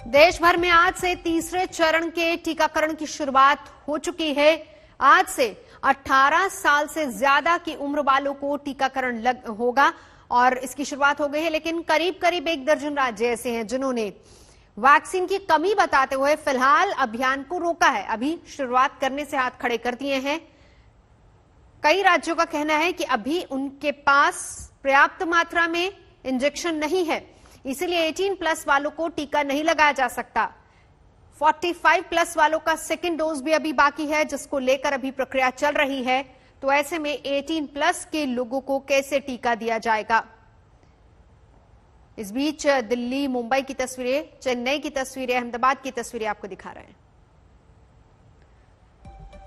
देश भर में आज से तीसरे चरण के टीकाकरण की शुरुआत हो चुकी है। आज से 18 साल से ज्यादा की उम्र वालों को टीकाकरण होगा और इसकी शुरुआत हो गई है। लेकिन करीब करीब 1 दर्जन राज्य ऐसे हैं जिन्होंने वैक्सीन की कमी बताते हुए फिलहाल अभियान को रोका है। अभी शुरुआत करने से हाथ खड़े कर दिए हैं। कई राज्यों का कहना है कि अभी उनके पास पर्याप्त मात्रा में इंजेक्शन नहीं है, इसलिए 18+ वालों को टीका नहीं लगाया जा सकता। 45+ वालों का सेकेंड डोज भी अभी बाकी है, जिसको लेकर अभी प्रक्रिया चल रही है। तो ऐसे में 18+ के लोगों को कैसे टीका दिया जाएगा? इस बीच दिल्ली, मुंबई की तस्वीरें, चेन्नई की तस्वीरें, अहमदाबाद की तस्वीरें आपको दिखा रहे हैं।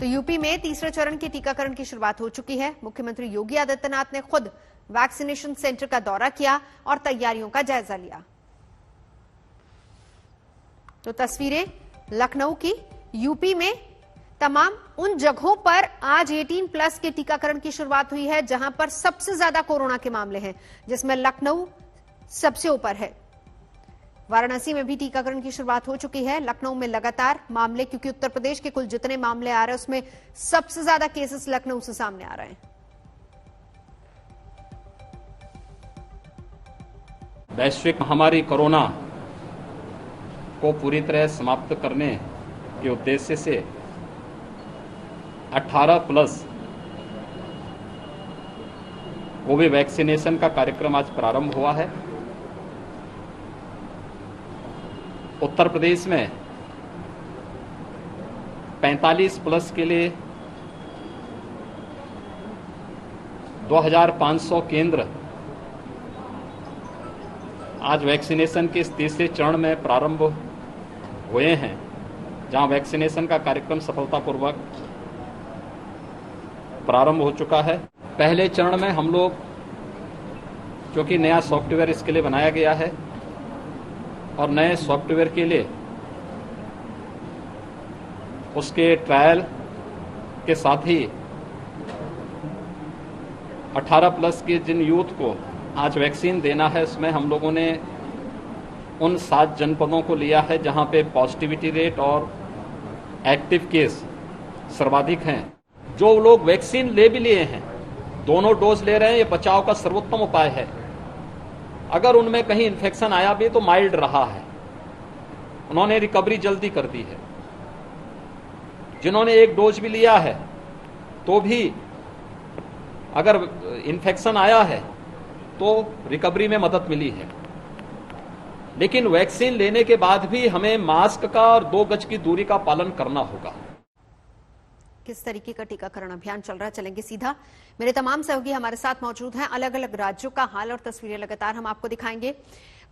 तो यूपी में तीसरे चरण के टीकाकरण की शुरुआत हो चुकी है। मुख्यमंत्री योगी आदित्यनाथ ने खुद वैक्सीनेशन सेंटर का दौरा किया और तैयारियों का जायजा लिया। तो तस्वीरें लखनऊ की। यूपी में तमाम उन जगहों पर आज 18+ के टीकाकरण की शुरुआत हुई है जहां पर सबसे ज्यादा कोरोना के मामले हैं, जिसमें लखनऊ सबसे ऊपर है। वाराणसी में भी टीकाकरण की शुरुआत हो चुकी है। लखनऊ में लगातार मामले, क्योंकि उत्तर प्रदेश के कुल जितने मामले आ रहे हैं उसमें सबसे ज्यादा केसेस लखनऊ से सामने आ रहे हैं। वैश्विक महामारी कोरोना को पूरी तरह समाप्त करने के उद्देश्य से 18+ कोविड वैक्सीनेशन का कार्यक्रम आज प्रारंभ हुआ है। उत्तर प्रदेश में 45+ के लिए 2500 केंद्र आज वैक्सीनेशन के इस तीसरे चरण में प्रारंभ हुए हैं, जहां वैक्सीनेशन का कार्यक्रम सफलतापूर्वक प्रारंभ हो चुका है। पहले चरण में हम लोग, क्योंकि नया सॉफ्टवेयर इसके लिए बनाया गया है और नए सॉफ्टवेयर के लिए उसके ट्रायल के साथ ही 18+ के जिन यूथ को आज वैक्सीन देना है, उसमें हम लोगों ने उन 7 जनपदों को लिया है जहां पे पॉजिटिविटी रेट और एक्टिव केस सर्वाधिक हैं। जो लोग वैक्सीन ले भी लिए हैं, दोनों डोज ले रहे हैं, ये बचाव का सर्वोत्तम उपाय है। अगर उनमें कहीं इन्फेक्शन आया भी तो माइल्ड रहा है, उन्होंने रिकवरी जल्दी कर दी है। जिन्होंने 1 डोज भी लिया है तो भी अगर इन्फेक्शन आया है तो रिकवरी में मदद मिली है। लेकिन वैक्सीन लेने के बाद भी हमें मास्क का और 2 गज की दूरी का पालन करना होगा। किस तरीके का टीकाकरण अभियान चल रहा है, चलेंगे सीधा। मेरे तमाम सहयोगी हमारे साथ मौजूद हैं। अलग अलग राज्यों का हाल और तस्वीरें लगातार हम आपको दिखाएंगे।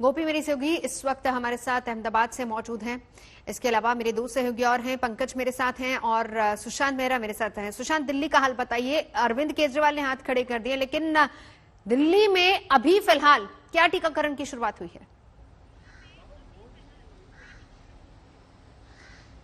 गोपी मेरी सहयोगी इस वक्त हमारे साथ अहमदाबाद से मौजूद हैं। इसके अलावा मेरे 2 सहयोगी और हैं, पंकज मेरे साथ हैं और सुशांत मेहरा मेरे साथ हैं। सुशांत, दिल्ली का हाल बताइए। अरविंद केजरीवाल ने हाथ खड़े कर दिए, लेकिन दिल्ली में अभी फिलहाल क्या टीकाकरण की शुरुआत हुई है?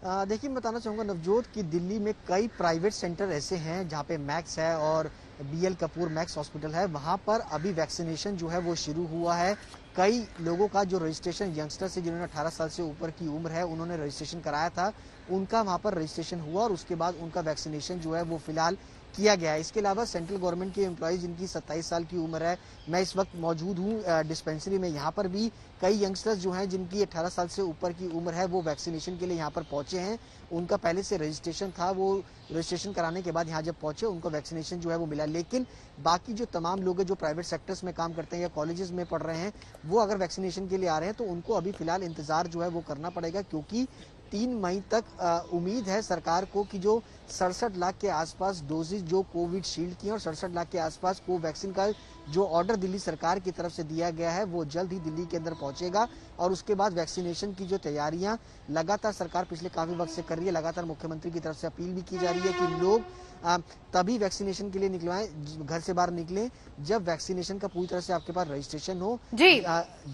देखिए, मैं बताना चाहूँगा नवजोत कि दिल्ली में कई प्राइवेट सेंटर ऐसे हैं जहाँ पे मैक्स है और BL कपूर मैक्स हॉस्पिटल है। वहाँ पर अभी वैक्सीनेशन जो है वो शुरू हुआ है। कई लोगों का जो रजिस्ट्रेशन, यंगस्टर से जिन्होंने 18 साल से ऊपर की उम्र है, उन्होंने रजिस्ट्रेशन कराया था, उनका वहाँ पर रजिस्ट्रेशन हुआ और उसके बाद उनका वैक्सीनेशन जो है वो फिलहाल किया गया है। इसके अलावा सेंट्रल गवर्नमेंट के एम्प्लॉय जिनकी 27 साल की उम्र है, मैं इस वक्त मौजूद हूँ डिस्पेंसरी में। यहाँ पर भी कई यंगस्टर्स जो हैं जिनकी 18 साल से ऊपर की उम्र है, वो वैक्सीनेशन के लिए यहाँ पर पहुंचे हैं। उनका पहले से रजिस्ट्रेशन था, वो रजिस्ट्रेशन कराने के बाद यहाँ जब पहुंचे उनको वैक्सीनेशन जो है वो मिला। लेकिन बाकी जो तमाम लोग हैं जो प्राइवेट सेक्टर्स में काम करते हैं या कॉलेजेस में पढ़ रहे हैं, वो अगर वैक्सीनेशन के लिए आ रहे हैं तो उनको अभी फिलहाल इंतजार जो है वो करना पड़ेगा, क्योंकि 3 मई तक उम्मीद है सरकार को कि जो 67 लाख के आसपास डोजेज जो कोविड शील्ड की और 67 लाख के आसपास कोवैक्सीन का जो ऑर्डर दिल्ली सरकार की तरफ से दिया गया है वो जल्द ही दिल्ली के अंदर पहुंचेगा। और उसके बाद वैक्सीनेशन की जो तैयारियां लगातार सरकार पिछले काफी वक्त से कर रही है, लगातार मुख्यमंत्री की तरफ से अपील भी की जा रही है कि लोग तभी वैक्सीनेशन के लिए निकलवाएं, घर से बाहर निकलें जब वैक्सीनेशन का पूरी तरह से आपके पास रजिस्ट्रेशन हो। जी।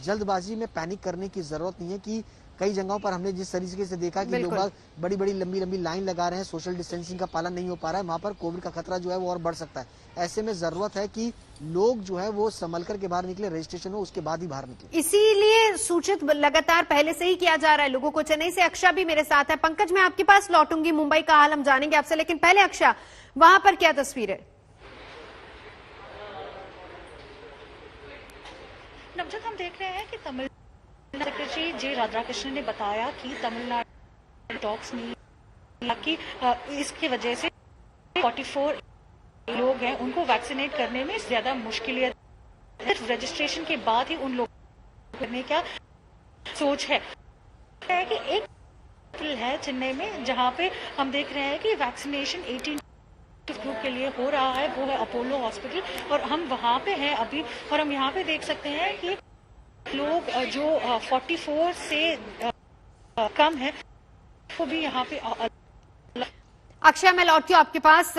जल्दबाजी में पैनिक करने की जरूरत नहीं है कि कई जगहों पर हमने जिस तरीके से देखा कि लोग बड़ी बड़ी लंबी लंबी लाइन लगा रहे हैं, सोशल डिस्टेंसिंग का पालन नहीं हो पा रहा है, वहां पर कोविड का खतरा जो है वो और बढ़ सकता है। ऐसे में जरूरत है कि लोग जो है वो संभल करके बाहर निकले, रजिस्ट्रेशन हो उसके बाद ही बाहर निकले। इसीलिए सूचित लगातार पहले से ही किया जा रहा है लोगों को। चेन्नई से अक्षा भी मेरे साथ है। पंकज, मैं आपके पास लौटूंगी, मुंबई का हाल हम जानेंगे आपसे, लेकिन पहले अक्षा, वहां पर क्या तस्वीर है? नवजोत, हम देख रहे हैं कि तमिलनाडु सेक्रेटरी जे राधाकृष्णन ने बताया कि तमिलनाडु टॉक्स नहीं कि इसकी वजह से 44 लोग हैं उनको वैक्सीनेट करने में ज्यादा मुश्किलें, सिर्फ रजिस्ट्रेशन के बाद ही उन लोगों करने का सोच है कि एक हॉस्पिटल है चेन्नई में जहां पे हम देख रहे हैं कि वैक्सीनेशन 18 ग्रुप के लिए हो रहा है, वो है अपोलो हॉस्पिटल, और हम वहां पे हैं अभी, और हम यहाँ पे देख सकते हैं कि लोग जो 44 से कम है वो भी यहाँ पे। अक्षय, मैं लौटती हूँ आपके पास।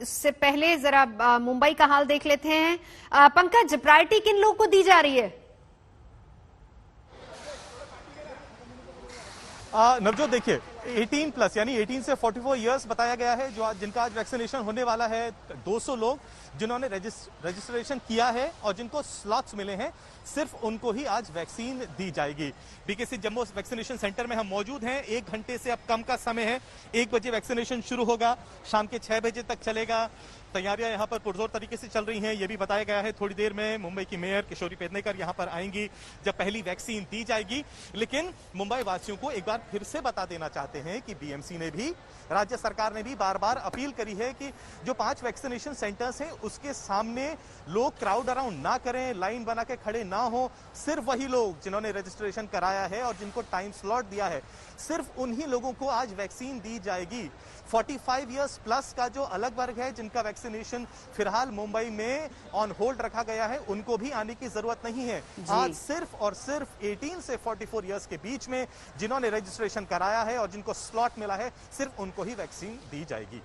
इससे पहले जरा मुंबई का हाल देख लेते हैं। पंकज, प्रायोरिटी किन लोगों को दी जा रही है? नवजोत, देखिए 18 प्लस यानी 18 से 44 इयर्स बताया गया है जो जिनका आज वैक्सीनेशन होने वाला है। 200 लोग जिन्होंने रजिस्ट्रेशन किया है और जिनको स्लॉट्स मिले हैं, सिर्फ उनको ही आज वैक्सीन दी जाएगी। बीकेसी जम्मू वैक्सीनेशन सेंटर में हम मौजूद हैं। 1 घंटे से अब कम का समय है। 1 बजे वैक्सीनेशन शुरू होगा, शाम के 6 बजे तक चलेगा। तैयारियां यहां पर पुरजोर तरीके से चल रही हैं। यह भी बताया गया है थोड़ी देर में मुंबई की मेयर किशोरी पेडनेकर यहां पर आएंगी जब पहली वैक्सीन दी जाएगी। लेकिन मुंबई वासियों को एक बार फिर से बता देना चाहते हैं कि बीएमसी ने भी, राज्य सरकार ने भी बार बार अपील करी है कि जो 5 वैक्सीनेशन सेंटर्स हैं उसके सामने लोग क्राउड अराउंड ना करें, लाइन बना के खड़े ना हो। सिर्फ वही लोग जिन्होंने रजिस्ट्रेशन कराया है और जिनको टाइम स्लॉट दिया है, सिर्फ उन्हीं लोगों को आज वैक्सीन दी जाएगी। 45 इयर्स प्लस का जो अलग वर्ग है जिनका वैक्सीनेशन फिलहाल मुंबई में ऑन होल्ड रखा गया है, उनको भी आने की जरूरत नहीं है। आज सिर्फ और सिर्फ 18 से 44 इयर्स के बीच में जिन्होंने रजिस्ट्रेशन कराया है और जिनको स्लॉट मिला है, सिर्फ उनको ही वैक्सीन दी जाएगी।